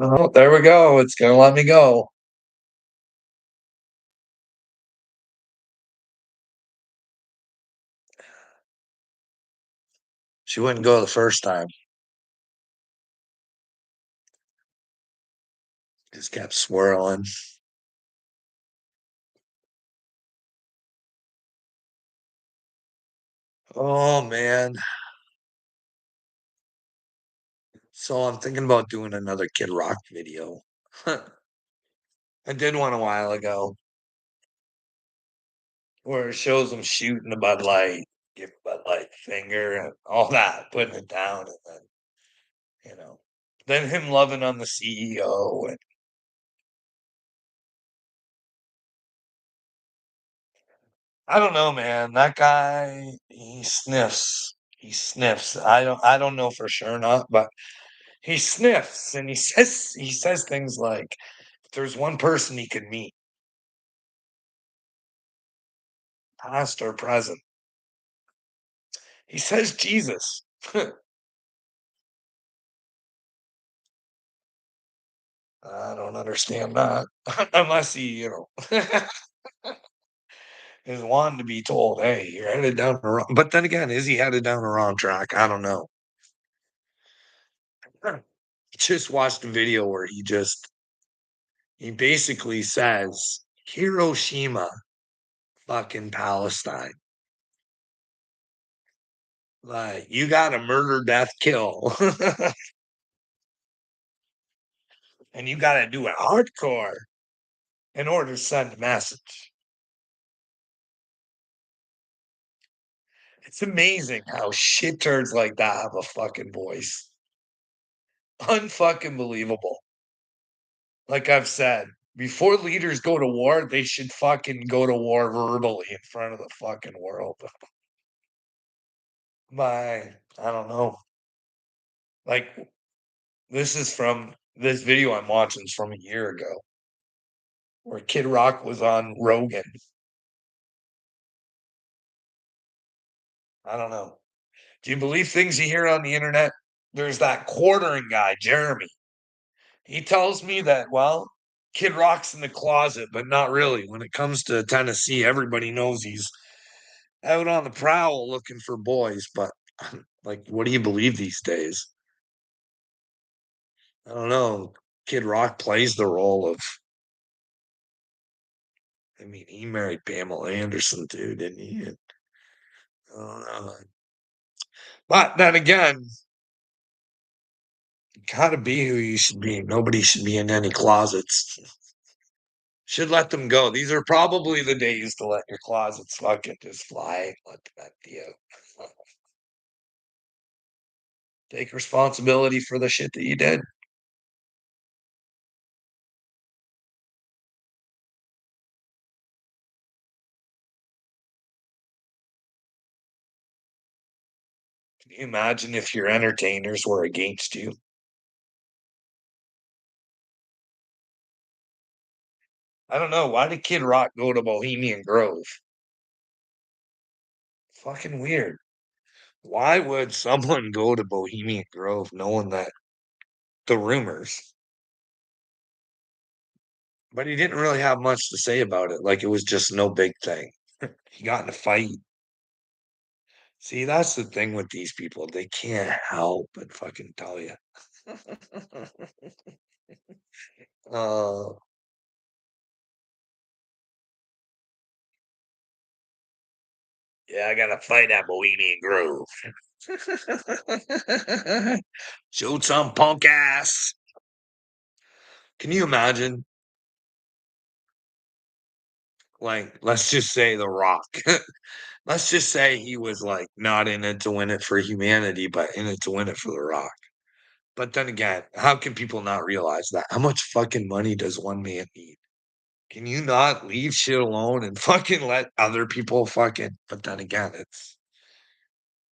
Oh, there we go. It's gonna let me go. She wouldn't go the first time. Just kept swirling. Oh man. So I'm thinking about doing another Kid Rock video. I did one a while ago where it shows him shooting the Bud Light, give Bud Light finger and all that, putting it down, and you know, then him loving on the CEO. And I don't know, man. That guy, he sniffs. He sniffs. I don't know for sure not, but he sniffs and he says things like, if there's one person he could meet, past or present, he says Jesus. I don't understand that. Unless he, is wanting to be told, hey, you're headed down the wrong. But then again, is he headed down the wrong track? I don't know. Just watched a video where he basically says Hiroshima, fucking Palestine. Like, you got to murder, death, kill. And you got to do it hardcore in order to send a message. It's amazing how shit turds like that have a fucking voice. Unfucking believable. Like I've said, before leaders go to war, they should fucking go to war verbally in front of the fucking world. By I don't know. Like this video I'm watching is from a year ago where Kid Rock was on Rogan. I don't know. Do you believe things you hear on the internet? There's that quartering guy, Jeremy. He tells me that, well, Kid Rock's in the closet, but not really. When it comes to Tennessee, everybody knows he's out on the prowl looking for boys. But like, what do you believe these days? I don't know. Kid Rock plays the role of, I mean, he married Pamela Anderson too, didn't he? I don't know. But then again, you gotta be who you should be. Nobody should be in any closets. Should let them go. These are probably the days to let your closets fucking just fly. Let them empty out. Take responsibility for the shit that you did. Can you imagine if your entertainers were against you? I don't know. Why did Kid Rock go to Bohemian Grove? Fucking weird. Why would someone go to Bohemian Grove knowing that the rumors? But he didn't really have much to say about it. Like it was just no big thing. He got in a fight. See, that's the thing with these people. They can't help but fucking tell you. uh, yeah, I got to fight at Bohemian Grove. Showed some punk ass. Can you imagine? Like, let's just say The Rock. Let's just say he was like not in it to win it for humanity, but in it to win it for The Rock. But then again, how can people not realize that? How much fucking money does one man need? Can you not leave shit alone and fucking let other people fucking but then again,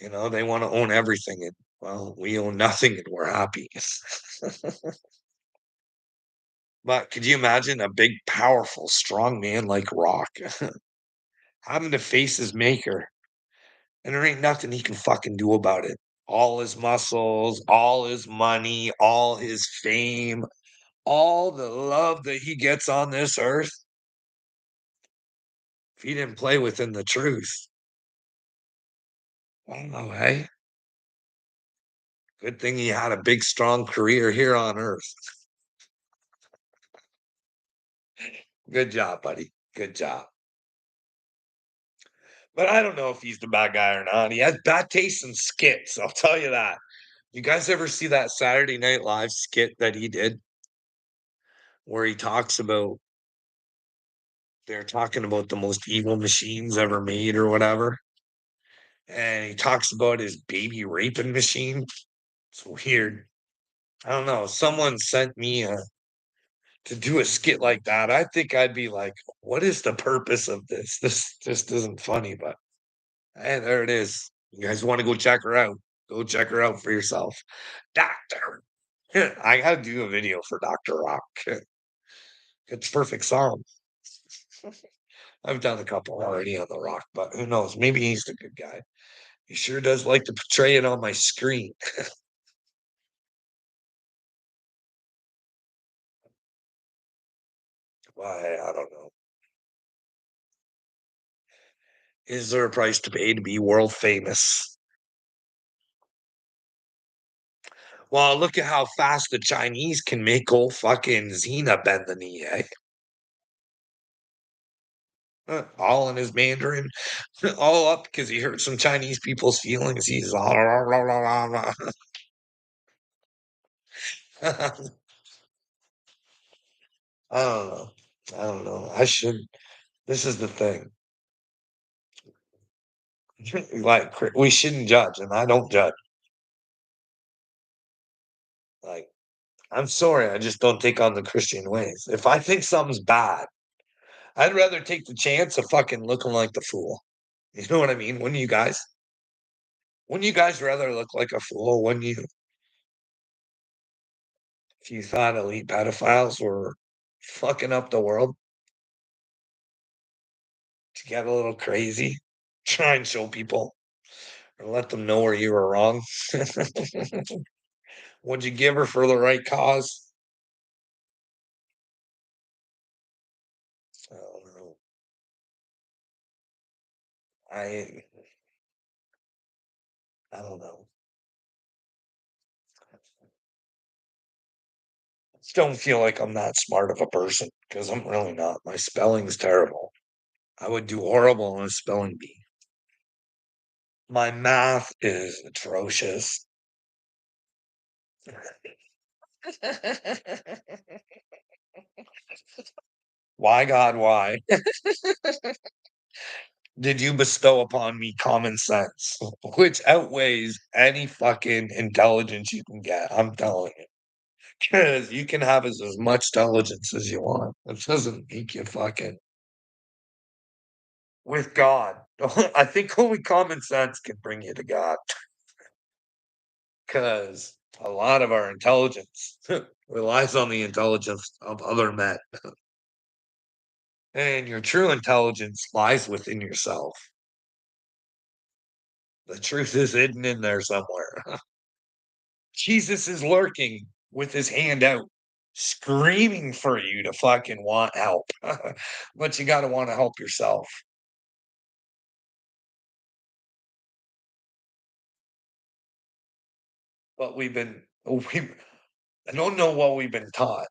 they wanna own everything and, well, we own nothing and we're happy. But could you imagine a big, powerful, strong man like Rock having to face his maker, and there ain't nothing he can fucking do about it. All his muscles, all his money, all his fame. all the love that he gets on this earth, if he didn't play within the truth, I don't know, hey? Good thing he had a big, strong career here on earth. Good job, buddy. Good job. But I don't know if he's the bad guy or not. He has bad taste in skits, I'll tell you that. You guys ever see that Saturday Night Live skit that he did where he talks about they're talking about the most evil machines ever made or whatever, and he talks about his baby raping machine? It's weird. I don't know. Someone sent me to do a skit like that. I think I'd be like, "What is the purpose of this? This just isn't funny." But hey, there it is. You guys want to go check her out? Go check her out for yourself, Doctor. I gotta do a video for Doctor Rock. It's a perfect song. I've done a couple already on The Rock, but who knows? Maybe he's the good guy. He sure does like to portray it on my screen. Why? I don't know. Is there a price to pay to be world famous? Well, look at how fast the Chinese can make old fucking Xena bend the knee, eh? All in his Mandarin, all up because he hurt some Chinese people's feelings. He's all I don't know. I don't know. I should. This is the thing. Like, we shouldn't judge, and I don't judge. Like, I'm sorry, I just don't take on the Christian ways. If I think something's bad, I'd rather take the chance of fucking looking like the fool. You know what I mean? Wouldn't you guys? Wouldn't you guys rather look like a fool? Wouldn't you? If you thought elite pedophiles were fucking up the world to get a little crazy, try and show people or let them know where you were wrong. Would you give her for the right cause? I don't know. I I don't know. Just don't feel like I'm that smart of a person because I'm really not. My spelling's terrible. I would do horrible on a spelling bee. My math is atrocious. Why, God, why did you bestow upon me common sense, which outweighs any fucking intelligence you can get? I'm telling you. Because you can have as much intelligence as you want. It doesn't make you fucking with God. I think only common sense can bring you to God. Because a lot of our intelligence relies on the intelligence of other men. And your true intelligence lies within yourself. The truth is hidden in there somewhere. Jesus is lurking with his hand out, screaming for you to fucking want help. But you got to want to help yourself. But we, I don't know what we've been taught.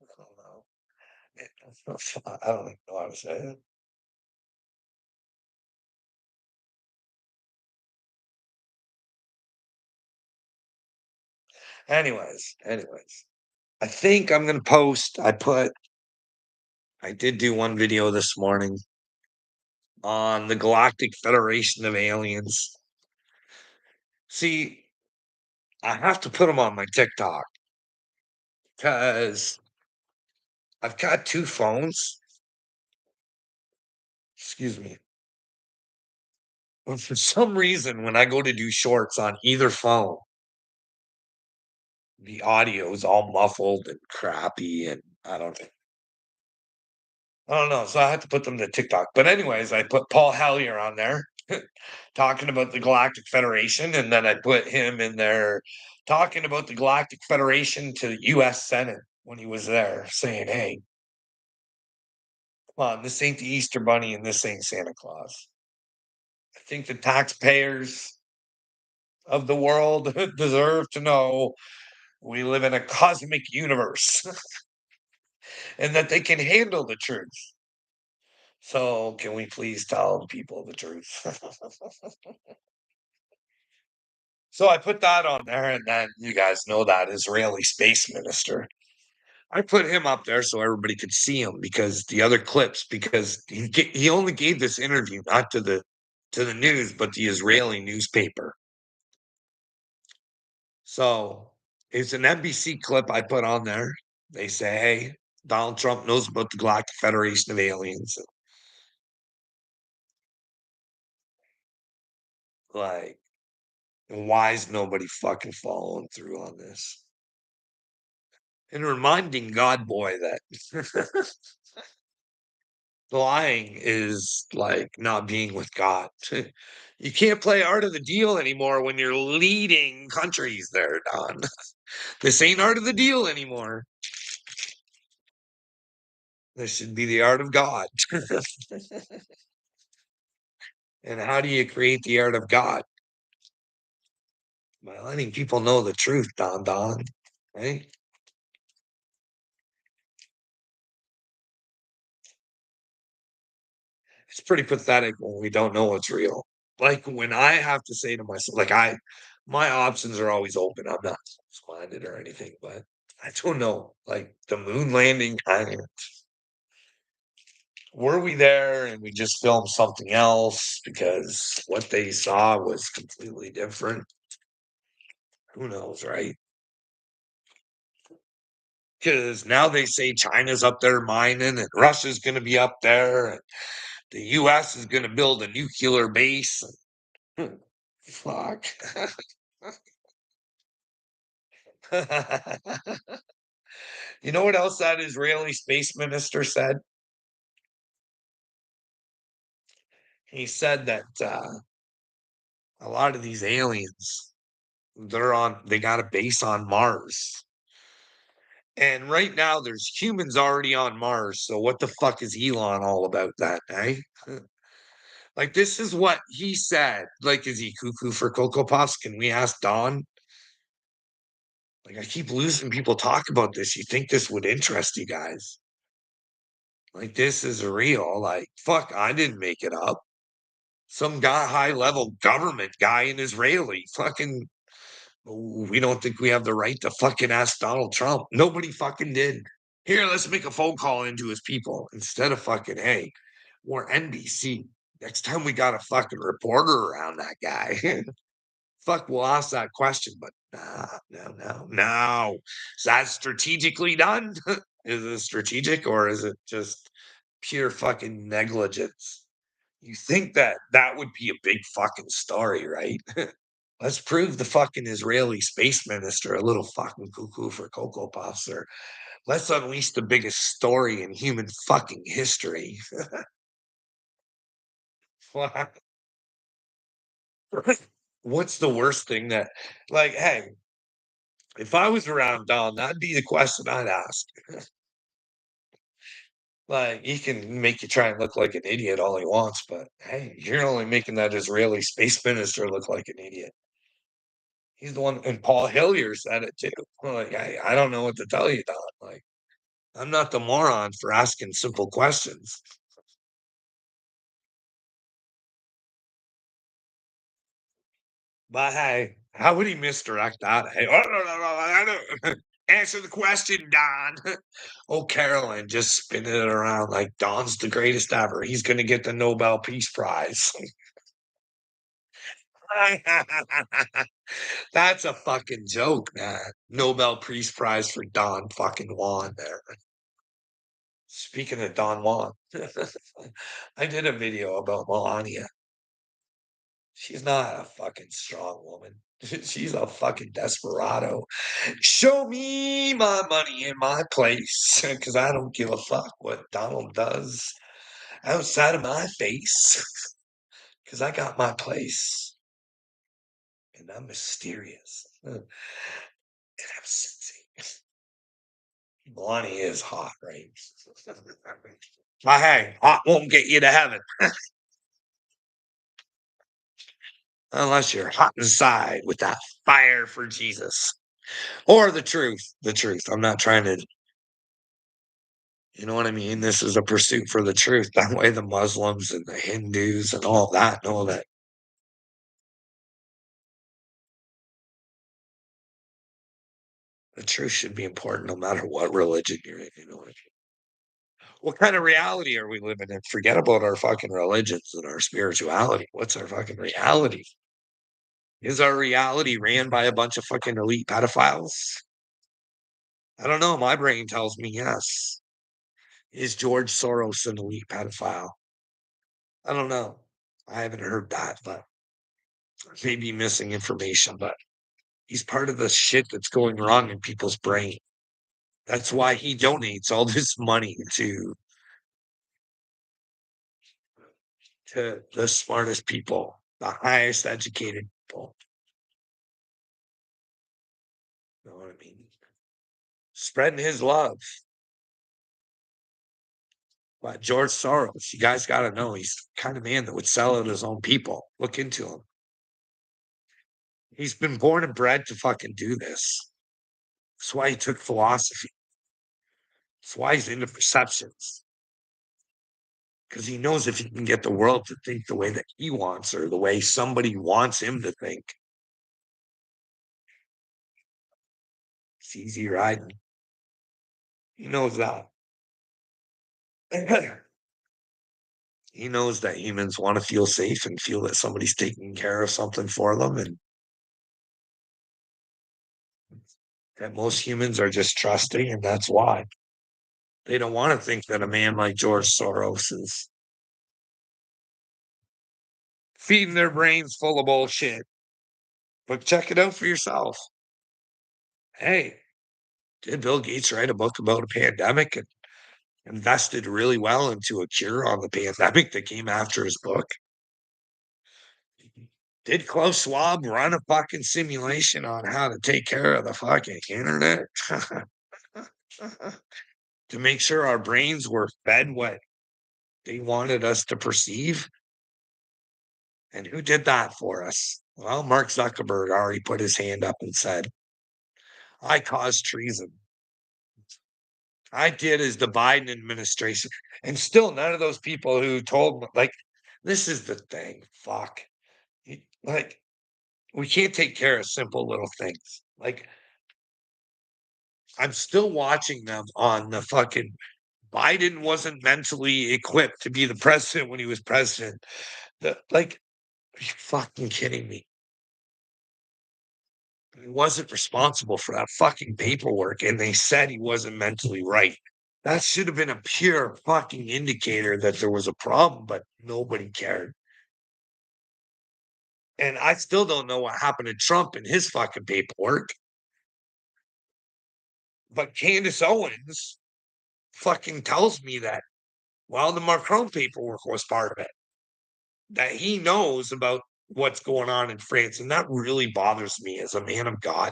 I don't know. I don't even know how to say it. Anyways, I think I'm gonna post. I did do one video this morning on the Galactic Federation of Aliens. See, I have to put them on my TikTok because I've got 2 phones. Excuse me. But for some reason, when I go to do shorts on either phone, the audio is all muffled and crappy, and I don't know. I don't know, so I had to put them to TikTok. But anyways, I put Paul Hellyer on there talking about the Galactic Federation, and then I put him in there talking about the Galactic Federation to the US Senate when he was there, saying, "Hey, come on, this ain't the Easter Bunny and this ain't Santa Claus. I think the taxpayers of the world deserve to know we live in a cosmic universe and that they can handle the truth. So, can we please tell people the truth?" So I put that on there, and then you guys know that Israeli space minister. I put him up there so everybody could see him because the other clips, because he only gave this interview not to the news, but the Israeli newspaper. So it's an NBC clip I put on there. They say, "Hey, Donald Trump knows about the Galactic Federation of Aliens." Like, why is nobody fucking following through on this? And reminding God Boy that lying is like not being with God. You can't play art of the deal anymore when you're leading countries there, Don. This ain't art of the deal anymore. This should be the art of God. And how do you create the art of God? By letting people know the truth, Don, right? It's pretty pathetic when we don't know what's real. Like when I have to say to myself, my options are always open. I'm not close-minded or anything, but I don't know. Like the moon landing, were we there and we just filmed something else because what they saw was completely different? Who knows, right? Because now they say China's up there mining and Russia's going to be up there and the US is going to build a nuclear base. Fuck. You know what else that Israeli space minister said? He said that a lot of these aliens, they got a base on Mars. And right now there's humans already on Mars. So what the fuck is Elon all about that, eh? Like this is what he said. Like, is he cuckoo for Cocoa Puffs? Can we ask Don? Like I keep losing people talk about this. You think this would interest you guys? Like this is real. Like fuck, I didn't make it up. Some guy, high level government guy in Israeli, fucking. We don't think we have the right to fucking ask Donald Trump. Nobody fucking did. Here, let's make a phone call into his people instead of fucking, hey, we're NBC. Next time we got a fucking reporter around that guy. Fuck, we'll ask that question, but nah, no. Is that strategically done? Is it strategic or is it just pure fucking negligence? You think that that would be a big fucking story, right? Let's prove the fucking Israeli space minister a little fucking cuckoo for Cocoa Puffs, or let's unleash the biggest story in human fucking history. What's the worst thing that, like, hey, if I was around Don, that'd be the question I'd ask. Like, he can make you try and look like an idiot all he wants, but hey, you're only making that Israeli space minister look like an idiot. He's the one, and Paul Hillier said it too. Like, I don't know what to tell you, Don. Like, I'm not the moron for asking simple questions. But hey, how would he misdirect that? Hey, oh, I don't answer the question, Don. Oh, Carolyn just spinning it around like Don's the greatest ever. He's going to get the Nobel Peace Prize. That's a fucking joke, man. Nobel Peace Prize for Don fucking Juan there. Speaking of Don Juan, I did a video about Melania. She's not a fucking strong woman. She's a fucking desperado. Show me my money in my place because I don't give a fuck what Donald does outside of my face because I got my place and I'm mysterious and I'm sexy. Melania is hot, right? But hey, hot won't get you to heaven unless you're hot inside with that fire for Jesus or the truth. The truth. I'm not trying to, you know what I mean? This is a pursuit for the truth. That way, the Muslims and the Hindus and all that know that the truth should be important no matter what religion you're in. You know what I mean? What kind of reality are we living in? Forget about our fucking religions and our spirituality. What's our fucking reality? Is our reality ran by a bunch of fucking elite pedophiles? I don't know. My brain tells me yes. Is George Soros an elite pedophile? I don't know. I haven't heard that, but maybe missing information, but he's part of the shit that's going wrong in people's brain. That's why he donates all this money to the smartest people, the highest educated people. You know what I mean? Spreading his love. But George Soros, you guys got to know he's the kind of man that would sell out his own people. Look into him. He's been born and bred to fucking do this. That's why he took philosophy. That's why he's into perceptions. Because he knows if he can get the world to think the way that he wants or the way somebody wants him to think, it's easy riding. He knows that. He knows that humans want to feel safe and feel that somebody's taking care of something for them, and that most humans are just trusting, and that's why they don't want to think that a man like George Soros is feeding their brains full of bullshit. But check it out for yourself. Hey, did Bill Gates write a book about a pandemic and invested really well into a cure on the pandemic that came after his book? Did Klaus Schwab run a fucking simulation on how to take care of the fucking internet? To make sure our brains were fed what they wanted us to perceive? And who did that for us? Well, Mark Zuckerberg already put his hand up and said, I caused treason. I did as the Biden administration. And still, none of those people who told me, like, this is the thing. Fuck. Like, we can't take care of simple little things. Like, I'm still watching them on the fucking Biden wasn't mentally equipped to be the president when he was president. Like, are you fucking kidding me? He wasn't responsible for that fucking paperwork, and they said he wasn't mentally right. That should have been a pure fucking indicator that there was a problem, but nobody cared. And I still don't know what happened to Trump and his fucking paperwork. But Candace Owens fucking tells me that, well, the Macron paperwork was part of it, that he knows about what's going on in France. And that really bothers me as a man of God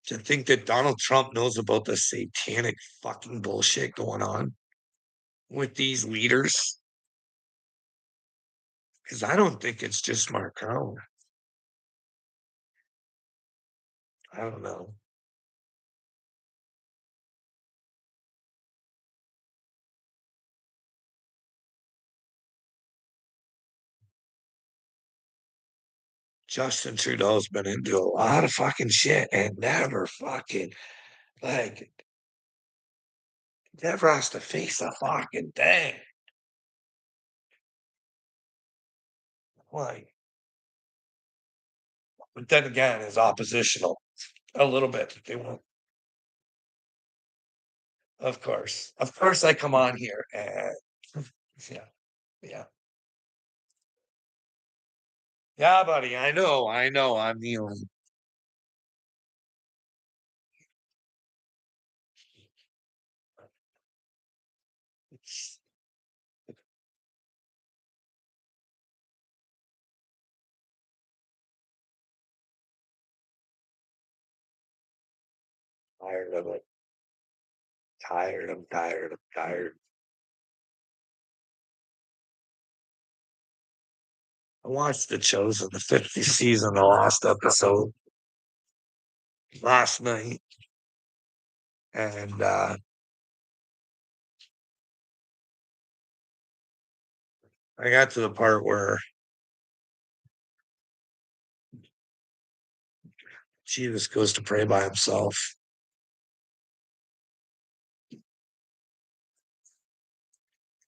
to think that Donald Trump knows about the satanic fucking bullshit going on with these leaders. Because I don't think it's just Macron. I don't know. Justin Trudeau's been into a lot of fucking shit and never fucking like never has to face a fucking thing. Like, but then again, is oppositional a little bit. They won't. Of course, I come on here and yeah, yeah, Yeah, buddy, I know, I'm kneeling. Tired of it. I'm tired, I'm tired. I watched The Chosen, the 50th season, the last episode last night, and, I got to the part where Jesus goes to pray by himself,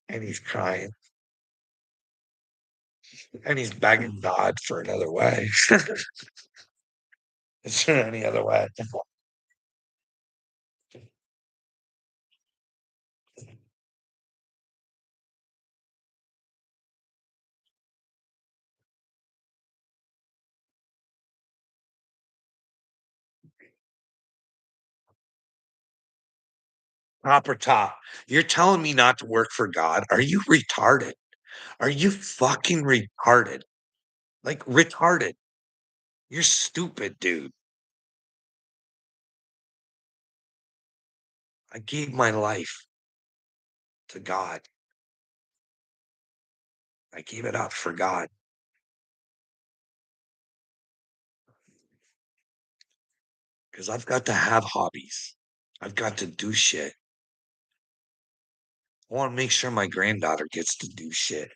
and he's crying, and he's begging God for another way. Is there any other way? Proper top. You're telling me not to work for God? Are you retarded? Are you fucking retarded? Like, retarded. You're stupid, dude. I gave my life to God. I gave it up for God because I've got to have hobbies. I've got to do shit. I want to make sure my granddaughter gets to do shit.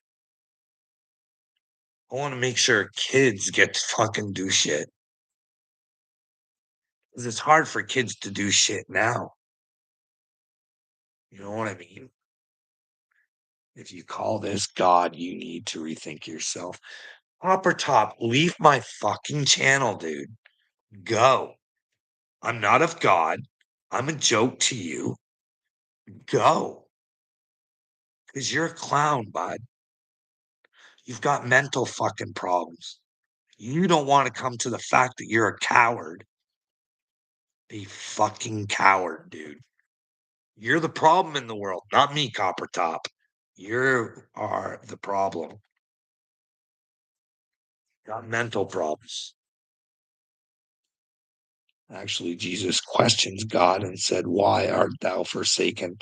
I want to make sure kids get to fucking do shit. 'Cause it's hard for kids to do shit now. You know what I mean? If you call this God, you need to rethink yourself. Upper top, leave my fucking channel, dude. Go. I'm not of God. I'm a joke to you. Go. Because you're a clown, bud. You've got mental fucking problems. You don't want to come to the fact that you're a coward. A fucking coward, dude. You're the problem in the world, not me, Copper Top. You are the problem. Got mental problems. Actually, Jesus questions God and said, "Why art thou forsaken?"